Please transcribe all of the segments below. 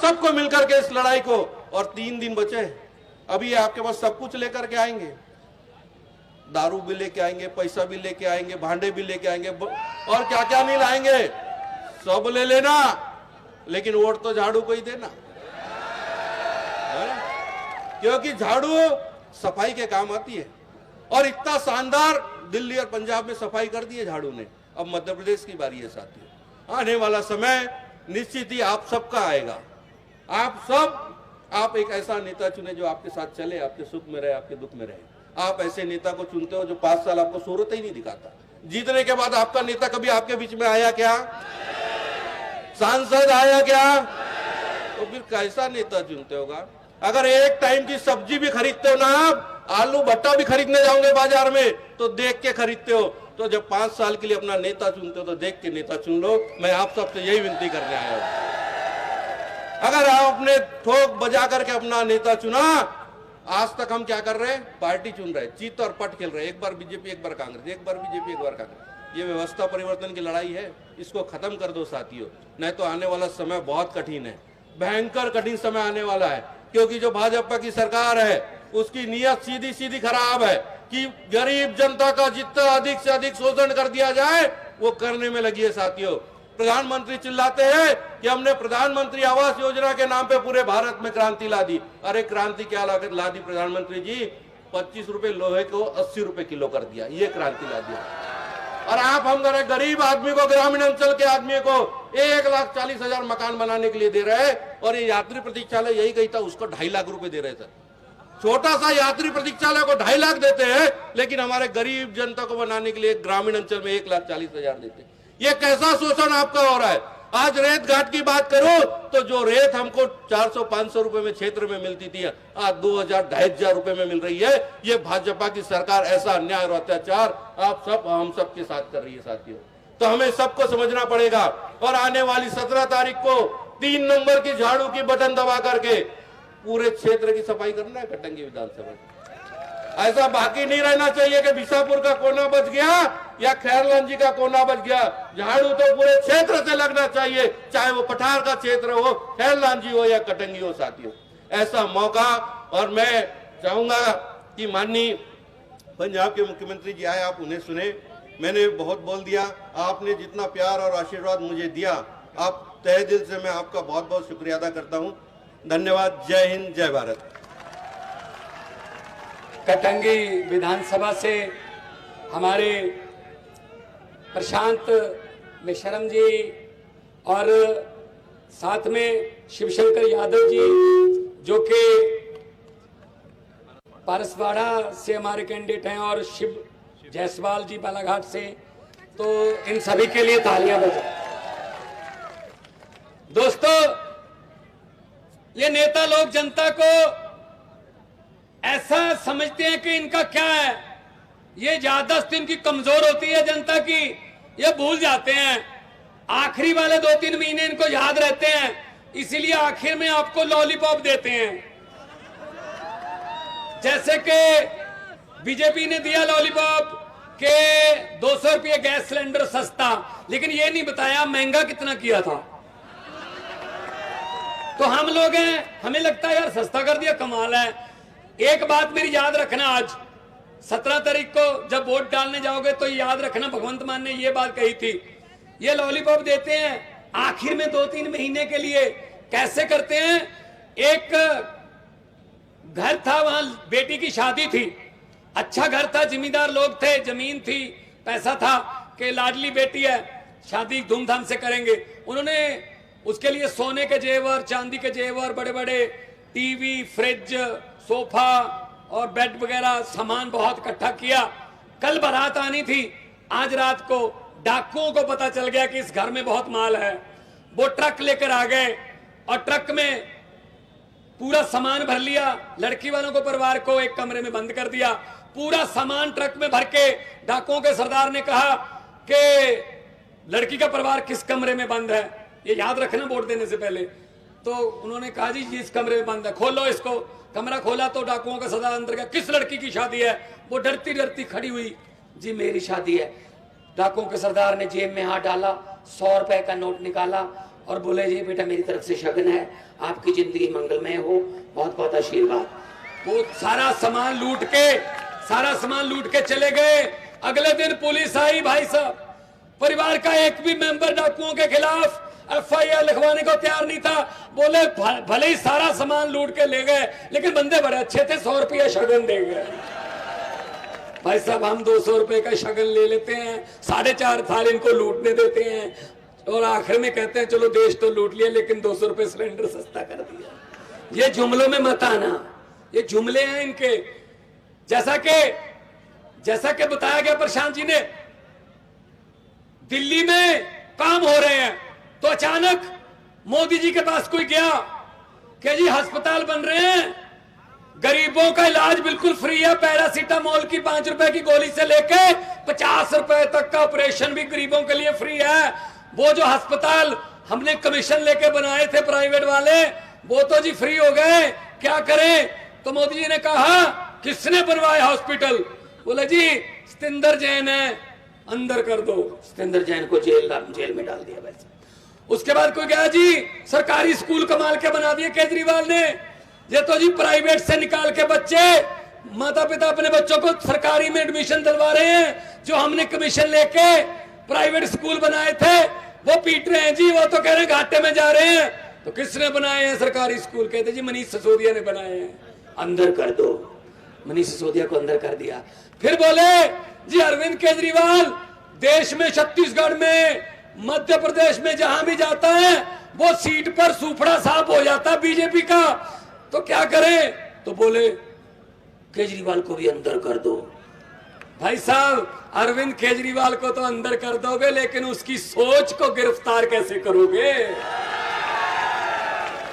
सबको मिलकर के इस लड़ाई को, और 3 दिन बचे, अभी आपके पास सब कुछ लेकर के आएंगे, दारू भी लेके आएंगे, पैसा भी लेके आएंगे, भांडे भी लेके आएंगे, और क्या क्या नहीं लाएंगे, सब ले लेना, लेकिन वोट तो झाड़ू को ही देना, क्योंकि झाड़ू सफाई के काम आती है। और इतना शानदार दिल्ली और पंजाब में सफाई कर दी है झाड़ू ने, अब मध्य प्रदेश की बारी है साथियों। आने वाला समय निश्चित ही आप सबका आएगा। आप एक ऐसा नेता चुने जो आपके साथ चले, आपके सुख में रहे, आपके दुख में रहे। आप ऐसे नेता को चुनते हो जो 5 साल आपको सूरत ही नहीं दिखाता। जीतने के बाद आपका नेता कभी आपके बीच में आया क्या? सांसद आया क्या? तो फिर कैसा नेता चुनते होगा? अगर एक टाइम की सब्जी भी खरीदते हो ना, आप आलू भट्टा भी खरीदने जाओगे बाजार में, तो देख के खरीदते हो। तो जब 5 साल के लिए अपना नेता चुनते हो तो देख के नेता चुन लो। मैं आप सबसे यही विनती करने आया हूं। अगर आपने ठोक बजा करके अपना नेता चुना, आज तक हम क्या कर रहे हैं? पार्टी चुन रहे, चीत और पट खेल रहे, एक बार बीजेपी एक बार कांग्रेस, एक बार बीजेपी एक बार कांग्रेस। ये व्यवस्था परिवर्तन की लड़ाई है, इसको खत्म कर दो साथियों, नहीं तो आने वाला समय बहुत कठिन है, भयंकर कठिन समय आने वाला है। क्योंकि जो भाजपा की सरकार है उसकी नीयत सीधी सीधी खराब है कि गरीब जनता का जितना अधिक से अधिक शोषण कर दिया जाए वो करने में लगी है साथियों। प्रधानमंत्री चिल्लाते हैं कि हमने प्रधानमंत्री आवास योजना के नाम पे पूरे भारत में क्रांति ला दी। अरे क्रांति क्या ला दी प्रधानमंत्री जी? 25 रुपए लोहे को 80 रुपए किलो कर दिया, ये क्रांति ला दिया। और आप हम गरीब आदमी को, ग्रामीण अंचल के आदमी को 1,40,000 मकान बनाने के लिए दे रहे हैं। और ये यात्री प्रतीक्षालय यही गई था, उसको 2.5 लाख रुपए दे रहे थे। छोटा सा यात्री प्रतीक्षालय को 2.5 लाख देते हैं, लेकिन हमारे गरीब जनता को बनाने के लिए ग्रामीण अंचल में 1,40,000 देते हैं। ये कैसा शोषण आपका हो रहा है? आज रेत घाट की बात करूं तो जो रेत हमको 400-500 रुपए में क्षेत्र में मिलती थी, आज 2,000-2,500 रुपए में मिल रही है। ये भाजपा की सरकार ऐसा अन्याय और अत्याचार आप सब हम सब के साथ कर रही है साथियों। तो हमें सबको समझना पड़ेगा। और आने वाली 17 तारीख को 3 नंबर की झाड़ू की बटन दबा करके पूरे क्षेत्र की सफाई करना है कटंगी विधानसभा। ऐसा बाकी नहीं रहना चाहिए कि बिसापुर का कोना बच गया या खैरलांजी का कोना बच गया। झाड़ू तो पूरे क्षेत्र से लगना चाहिए, चाहे वो पठार का क्षेत्र हो, खैरलांजी हो या कटंगी हो साथियों। ऐसा मौका, और मैं चाहूंगा कि माननीय पंजाब के मुख्यमंत्री जी आए, आप उन्हें सुने। मैंने बहुत बोल दिया, आपने जितना प्यार और आशीर्वाद मुझे दिया, आप तहे दिल से मैं आपका बहुत बहुत शुक्रिया अदा करता हूं। धन्यवाद। जय हिंद, जय भारत। कटंगी विधानसभा से हमारे प्रशांत मिश्रम जी और साथ में शिवशंकर यादव जी जो कि परसवाड़ा से हमारे कैंडिडेट हैं, और शिव जायसवाल जी बालाघाट से, तो इन सभी के लिए तालियां बजाएं। दोस्तों, ये नेता लोग जनता को ऐसा समझते हैं कि इनका क्या है, ये याददाश्त इनकी कमजोर होती है जनता की, ये भूल जाते हैं। आखिरी वाले 2-3 महीने इनको याद रहते हैं, इसीलिए आखिर में आपको लॉलीपॉप देते हैं। जैसे कि बीजेपी ने दिया लॉलीपॉप के 200 रुपये गैस सिलेंडर सस्ता, लेकिन ये नहीं बताया महंगा कितना किया था। तो हम लोग हैं, हमें लगता है यार सस्ता कर दिया, कमाल है। एक बात मेरी याद रखना, आज 17 तारीख को जब वोट डालने जाओगे तो याद रखना, भगवंत मान ने ये बात कही थी, ये लॉलीपॉप देते हैं आखिर में 2-3 महीने के लिए। कैसे करते हैं? एक घर था, वहां बेटी की शादी थी, अच्छा घर था, जिम्मेदार लोग थे, जमीन थी, पैसा था कि लाडली बेटी है, शादी धूमधाम से करेंगे। उन्होंने उसके लिए सोने के जेवर, चांदी के जेवर, बड़े बड़े टीवी, फ्रिज, सोफा और बेड वगैरह सामान बहुत इकट्ठा किया। कल बारात आनी थी, आज रात को डाकुओं को पता चल गया कि इस घर में बहुत माल है। वो ट्रक लेकर आ गए और ट्रक में पूरा सामान भर लिया। लड़की वालों को, परिवार को एक कमरे में बंद कर दिया। पूरा सामान ट्रक में भर के डाकुओं के सरदार ने कहा कि लड़की का परिवार किस कमरे में बंद है, ये याद रखना वोट देने से पहले। तो उन्होंने कहा जी इस कमरे में बंद है, खोलो इसको। कमरा खोला तो डाकुओं का सरदार अंदर गया, किस लड़की की शादी है? वो डरती डरती खड़ी हुई, जी मेरी शादी है। डाकुओं के सरदार ने जेब में हाथ डाला, 100 रुपए का नोट निकाला और बोले जी बेटा मेरी तरफ से शगन है, आपकी जिंदगी मंगलमय हो, बहुत बहुत आशीर्वाद। वो सारा सामान लूट के चले गए। अगले दिन पुलिस आई भाई साहब, परिवार का एक भी मेंबर डाकुओं के खिलाफ FIR लिखवाने को तैयार नहीं था। बोले भले ही सारा सामान लूट के ले गए लेकिन बंदे बड़े अच्छे थे, 100 रुपया शगन दे गए। भाई साहब हम 200 रुपए का शगन ले लेते हैं, 4.5 साल इनको लूटने देते हैं और आखिर में कहते हैं चलो देश तो लूट लिया लेकिन 200 रुपए सिलेंडर सस्ता कर दिया। ये जुमलों में मत आना, ये जुमले हैं इनके। जैसा कि बताया गया प्रशांत जी ने, दिल्ली में काम हो रहे हैं तो अचानक मोदी जी के पास कोई गया कि जी अस्पताल बन रहे हैं, गरीबों का इलाज बिल्कुल फ्री है, पैरासीटामोल की 5 रुपए की गोली से लेके 50 रुपए तक का ऑपरेशन भी गरीबों के लिए फ्री है। वो जो अस्पताल हमने कमीशन लेके बनाए थे प्राइवेट वाले, वो तो जी फ्री हो गए, क्या करें? तो मोदी जी ने कहा किसने बनवाया हॉस्पिटल? बोले जी सतिंदर जैन है, अंदर कर दो। सतिंदर जैन को जेल में डाल दिया। वैसे उसके बाद कोई गया जी सरकारी स्कूल कमाल के बना दिए केजरीवाल ने। ये तो जी प्राइवेट से निकाल के बच्चे, माता पिता अपने बच्चों को सरकारी में एडमिशन दिलवा रहे हैं। जो हमने कमीशन लेके प्राइवेट स्कूल बनाए थे वो पीट रहे हैं जी, वो तो कह रहे हैं घाटे में जा रहे हैं। तो किसने बनाए हैं सरकारी स्कूल? कहते जी मनीष सिसोदिया ने बनाए हैं, अंदर कर दो। मनीष सिसोदिया को अंदर कर दिया। फिर बोले जी अरविंद केजरीवाल देश में, छत्तीसगढ़ में, मध्य प्रदेश में जहां भी जाता है वो सीट पर सूफड़ा साफ हो जाता है बीजेपी का, तो क्या करें? तो बोले केजरीवाल को भी अंदर कर दो। भाई साहब अरविंद केजरीवाल को तो अंदर कर दोगे लेकिन उसकी सोच को गिरफ्तार कैसे करोगे?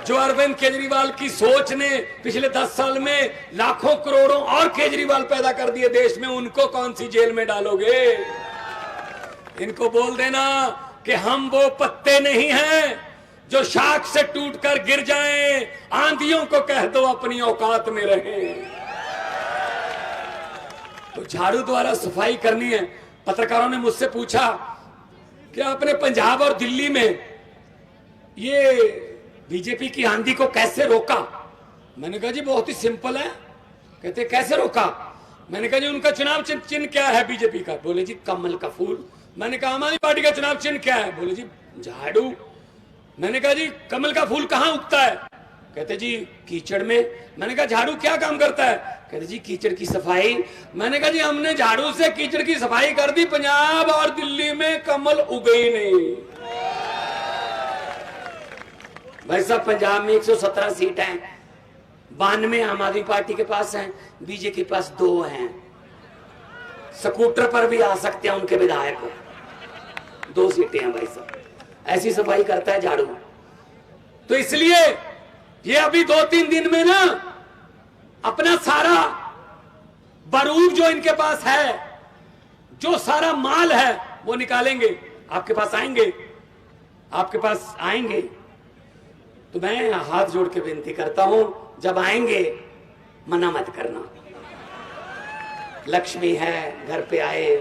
जो अरविंद केजरीवाल की सोच ने पिछले 10 साल में लाखों करोड़ों और केजरीवाल पैदा कर दिए देश में, उनको कौन सी जेल में डालोगे? इनको बोल देना कि हम वो पत्ते नहीं हैं जो शाख से टूटकर गिर जाएं, आंधियों को कह दो अपनी औकात में रहें। तो झाड़ू द्वारा सफाई करनी है। पत्रकारों ने मुझसे पूछा कि आपने पंजाब और दिल्ली में ये बीजेपी की आंधी को कैसे रोका? मैंने कहा जी बहुत ही सिंपल है। कहते कैसे रोका? मैंने कहा जी उनका चुनाव चिन्ह क्या है बीजेपी का? बोले जी कमल का फूल। मैंने कहा हमारी पार्टी का चुनाव चिन्ह क्या है? बोले जी झाड़ू। मैंने कहा जी कमल का फूल कहाँ उगता है? कहते जी कीचड़ में। मैंने कहा झाड़ू क्या काम करता है? कहते जी कीचड़ की सफाई। मैंने कहा जी हमने झाड़ू से कीचड़ की सफाई कर दी, पंजाब और दिल्ली में कमल उगे ही नहीं। भाई साहब पंजाब में 117 सीट हैं, 92 आम आदमी पार्टी के पास हैं, बीजेपी के पास 2 हैं। स्कूटर पर भी आ सकते हैं उनके विधायक, 2 सीटें हैं। भाई साहब ऐसी सफाई करता है झाड़ू। तो इसलिए ये अभी 2-3 दिन में ना अपना सारा बारूद जो इनके पास है, जो सारा माल है वो निकालेंगे, आपके पास आएंगे। तो मैं हाथ जोड़ के विनती करता हूं जब आएंगे मना मत करना। लक्ष्मी है, घर पे आए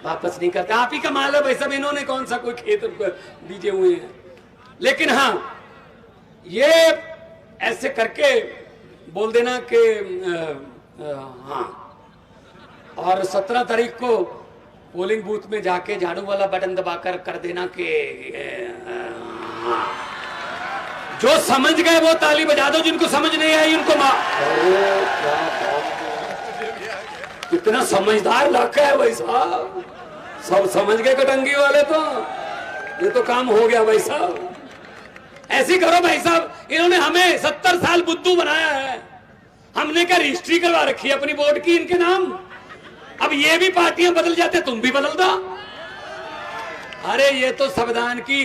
वापस नहीं करते, आप ही का माल है भाई साहब, इन्होंने कौन सा कोई खेत बीजे हुए हैं। लेकिन हाँ ये ऐसे करके बोल देना कि हाँ, और 17 तारीख को पोलिंग बूथ में जाके झाड़ू वाला बटन दबाकर कर देना कि हाँ। जो समझ गए वो ताली बजा दो, जिनको समझ नहीं आई उनको कितना समझदार इलाका है भाई साहब, सब समझ गए कटंगी वाले। तो ये तो काम हो गया भाई साहब। ऐसी करो भाई साहब, इन्होंने हमें 70 साल बुद्धू बनाया है, हमने क्या रजिस्ट्री करवा रखी है अपनी वोट की इनके नाम। अब ये भी पार्टियां बदल जाते, तुम भी बदल दो। अरे ये तो संविधान की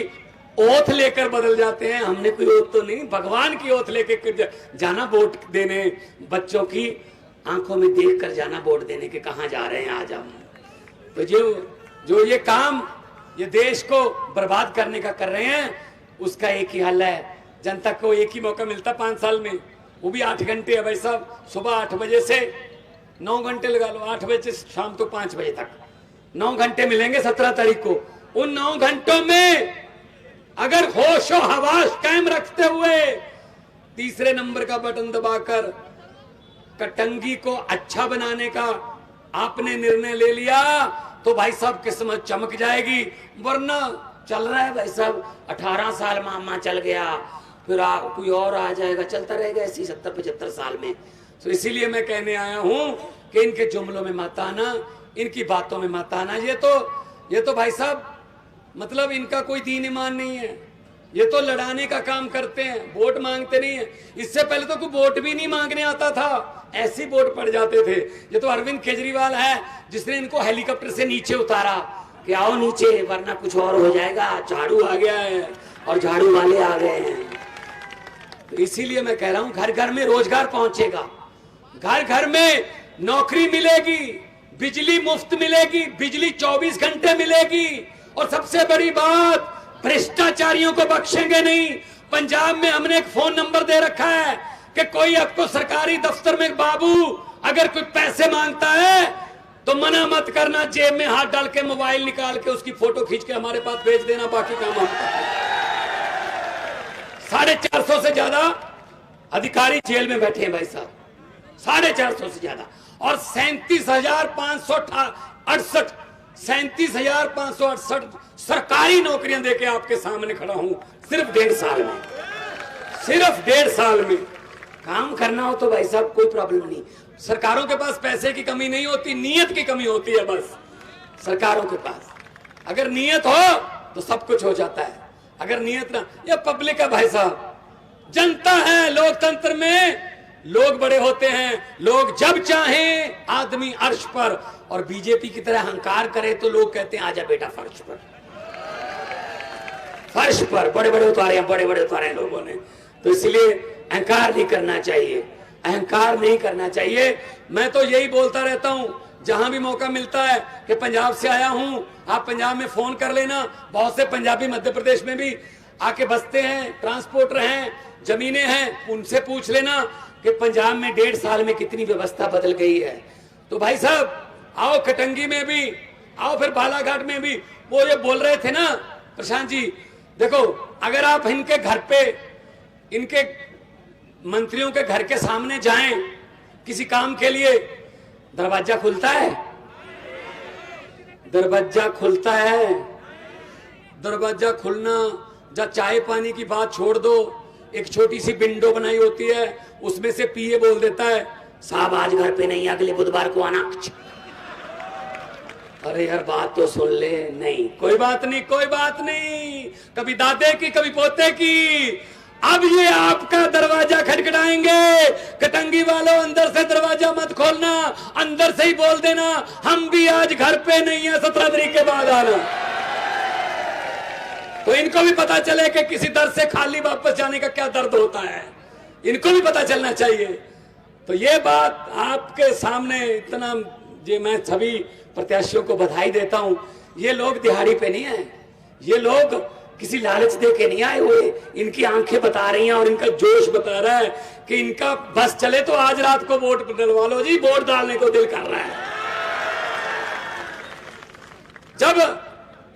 ओथ लेकर बदल जाते हैं, हमने कोई ओथ तो नहीं, भगवान की ओथ लेकर जाना वोट देने, बच्चों की आंखों में देखकर जाना वोट देने के कहां जा रहे हैं आज हम। तो जो ये काम ये देश को बर्बाद करने का कर रहे हैं, उसका एक ही हल है। जनता को एक ही मौका मिलता 5 साल में, वो भी 8 घंटे है भाई साहब। सुबह 8 बजे से 9 घंटे लगा लो, 8 बजे से शाम को 5 बजे तक 9 घंटे मिलेंगे 17 तारीख को। उन 9 घंटों में अगर होशो हवास कायम रखते हुए तीसरे नंबर का बटन दबाकर कटंगी को अच्छा बनाने का आपने निर्णय ले लिया तो भाई साहब किस्मत चमक जाएगी। वरना चल रहा है भाई साहब, 18 साल मामा चल गया, फिर कोई और आ जाएगा, चलता रहेगा ऐसी 70-75 साल में। तो इसीलिए मैं कहने आया हूं कि इनके जुमलों में मत आना, इनकी बातों में मत आना। ये तो भाई साहब मतलब इनका कोई दीन ईमान नहीं है, ये तो लड़ाने का काम करते हैं, वोट मांगते नहीं है। इससे पहले तो कोई वोट भी नहीं मांगने आता था, ऐसी वोट पड़ जाते थे। ये तो अरविंद केजरीवाल है जिसने इनको हेलीकॉप्टर से नीचे उतारा कि आओ नीचे वरना कुछ और हो जाएगा, झाड़ू आ गया है और झाड़ू वाले आ गए हैं। तो इसीलिए मैं कह रहा हूं घर घर में रोजगार पहुंचेगा, घर घर में नौकरी मिलेगी, बिजली मुफ्त मिलेगी, बिजली 24 घंटे मिलेगी, और सबसे बड़ी बात भ्रष्टाचारियों को बख्शेंगे नहीं। पंजाब में हमने एक फोन नंबर दे रखा है कि कोई आपको सरकारी दफ्तर में बाबू अगर कोई पैसे मांगता है तो मना मत करना, जेब में हाथ डाल के मोबाइल निकाल के उसकी फोटो खींच के हमारे पास भेज देना, बाकी काम हम 450 से ज्यादा अधिकारी जेल में बैठे हैं भाई साहब, 450 से ज्यादा, और 37,568 सरकारी नौकरियां देके आपके सामने खड़ा हूं सिर्फ 1.5 साल में। सिर्फ 1.5 साल में काम करना हो तो भाई साहब कोई प्रॉब्लम नहीं। सरकारों के पास पैसे की कमी नहीं होती, नीयत की कमी होती है बस सरकारों के पास। अगर नीयत हो तो सब कुछ हो जाता है, अगर नीयत ना, ये पब्लिक है भाई साहब, जनता है। लोकतंत्र में लोग बड़े होते हैं, लोग जब चाहें आदमी अर्श पर, और बीजेपी की तरह अहंकार करे तो लोग कहते हैं आजा बेटा फर्श पर। फर्श पर बड़े बड़े उतारे हैं लोगों ने, तो इसलिए अहंकार नहीं करना चाहिए, अहंकार नहीं करना चाहिए। मैं तो यही बोलता रहता हूं जहां भी मौका मिलता है कि पंजाब से आया हूं, आप पंजाब में फोन कर लेना। बहुत से पंजाबी मध्य प्रदेश में भी आके बसते हैं, ट्रांसपोर्टर हैं, जमीनें हैं, उनसे पूछ लेना कि पंजाब में 1.5 साल में कितनी व्यवस्था बदल गई है। तो भाई साहब आओ कटंगी में भी आओ, फिर बालाघाट में भी। वो ये बोल रहे थे ना प्रशांत जी, देखो अगर आप इनके घर पे, इनके मंत्रियों के घर के सामने जाएं किसी काम के लिए, दरवाजा खुलता है, दरवाजा खुलता है। दरवाजा खुलना, जब चाय पानी की बात छोड़ दो, एक छोटी सी विंडो बनाई होती है, उसमें से पीए बोल देता है साहब आज घर पे नहीं, अगले बुधवार को आना। अरे यार बात तो सुन ले, नहीं कोई बात नहीं, कोई बात नहीं, कभी दादे की कभी पोते की। अब ये आपका दरवाजा खटखटाएंगे, कटंगी वालों अंदर से दरवाजा मत खोलना, अंदर से ही बोल देना हम भी आज घर पे नहीं है, 17 तारीख के बाद आना। तो इनको भी पता चले कि किसी दर्द से खाली वापस जाने का क्या दर्द होता है, इनको भी पता चलना चाहिए। तो ये बात आपके सामने इतना, ये मैं सभी प्रत्याशियों को बधाई देता हूं। ये लोग दिहाड़ी पे नहीं है, ये लोग किसी लालच दे के नहीं आए हुए, इनकी आंखें बता रही हैं और इनका जोश बता रहा है कि इनका बस चले तो आज रात को वोट डलवा लो जी, वोट डालने को दिल कर रहा है। जब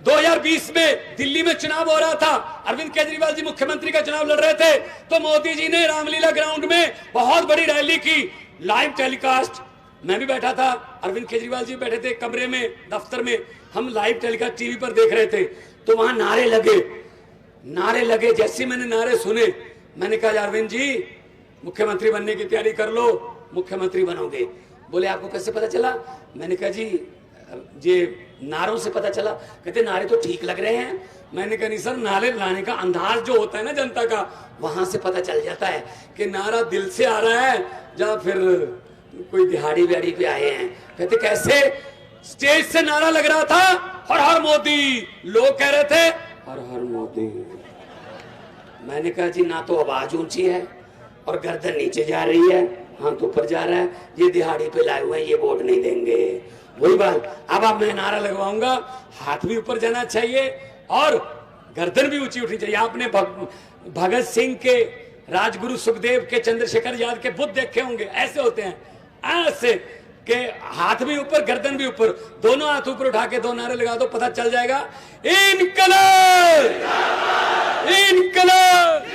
2020 में दिल्ली में चुनाव हो रहा था, अरविंद केजरीवाल जी मुख्यमंत्री का चुनाव लड़ रहे थे, तो मोदी जी ने रामलीला ग्राउंड में बहुत बड़ी रैली की, लाइव टेलीकास्ट। मैं भी बैठा था, अरविंद केजरीवाल जी बैठे थे कमरे में, दफ्तर में, हम लाइव टेलीकास्ट टीवी पर देख रहे थे। तो वहां नारे लगे। जैसे मैंने नारे सुने, मैंने कहा अरविंद जी मुख्यमंत्री बनने की तैयारी कर लो, मुख्यमंत्री बनोगे। बोले आपको कैसे पता चला? मैंने कहा जी ये नारों से पता चला। कहते नारे तो ठीक लग रहे हैं। मैंने कहा नहीं सर, नारे लाने का अंदाज जो होता है ना जनता का, वहां से पता चल जाता है कि नारा दिल से आ रहा है या फिर कोई दिहाड़ी बिहाड़ी पे आए हैं। कहते कैसे? स्टेज से नारा लग रहा था हर हर मोदी, लोग कह रहे थे हर हर मोदी। मैंने कहा जी ना तो आवाज ऊंची है और गर्दन नीचे जा रही है, हाथ ऊपर जा रहा है, ये दिहाड़ी पे लाए हुए हैं, ये वोट नहीं देंगे। वही बात, अब मैं नारा लगवाऊंगा, हाथ भी ऊपर जाना चाहिए और गर्दन भी ऊंची उठनी चाहिए। आपने भगत सिंह के, राजगुरु सुखदेव के, चंद्रशेखर आजाद के बुत देखे होंगे, ऐसे होते हैं, ऐसे के हाथ भी ऊपर गर्दन भी ऊपर, दोनों हाथ ऊपर उठा के दो नारे लगा दो, पता चल जाएगा इनकलाब। इनकलाब